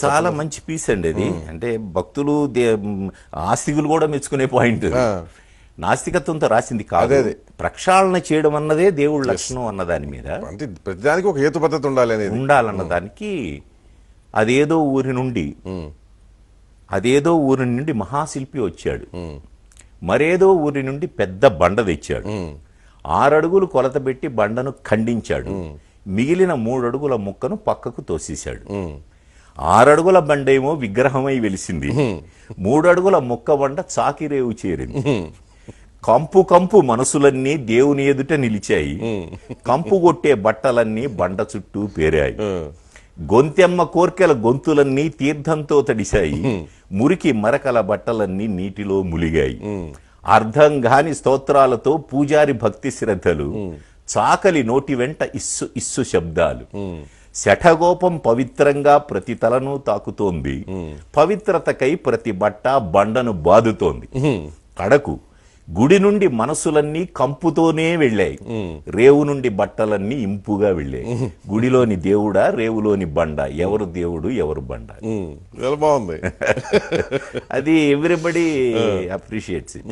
చాలా మంచి పీస్ అండి అది. అంటే భక్తులు ఆస్తికులు కూడా మెచ్చుకునే పాయింట్. నాస్తికత్వంతో రాసింది కాదు, ప్రక్షాళన చేయడం అన్నదే దేవుడి లక్షణం అన్న దాని మీద. అంటే ప్రతిదానికి ఒక హేతు పద్ధతి ఉండాలన్న దానికి అదేదో ఊరి నుండి మహాశిల్పి వచ్చాడు, మరేదో ఊరి నుండి పెద్ద బండ తెచ్చాడు, 6 అడుగులు కొలత పెట్టి బండను ఖండించాడు, మిగిలిన 3 అడుగుల ముక్కను పక్కకు తోసేశాడు. 6 అడుగుల బండేమో విగ్రహమై వెలిసింది, 3 అడుగుల ముక్క బండ చాకిరేవు చేరింది. కంపు కంపు మనసులన్నీ దేవుని ఎదుట నిలిచాయి, కంపు కొట్టే బట్టలన్నీ బండ చుట్టూ పేరాయి. గొంతెమ్మ కోర్కెల గొంతులన్నీ తీర్థంతో తడిశాయి, మురికి మరకల బట్టలన్నీ నీటిలో ములిగాయి. అర్థం గాని స్తోత్రాలతో పూజారి భక్తి శ్రద్ధలు, చాకలి నోటి వెంట ఇస్సు ఇస్సు శబ్దాలు. శఠగోపం పవిత్రంగా ప్రతి తలను తాకుతోంది, పవిత్రతకై ప్రతి బట్ట బండను బాదుతోంది. కడకు గుడి నుండి మనసులన్నీ కంపుతోనే వెళ్ళాయి, రేవు నుండి బట్టలన్నీ ఇంపుగా వెళ్ళాయి. గుడిలోని దేవుడా, రేవులోని బండ, ఎవరు దేవుడు ఎవరు బండ? బాగుంది. అది ఎవ్రీబడి అప్రిషియేట్స్ ఇట్.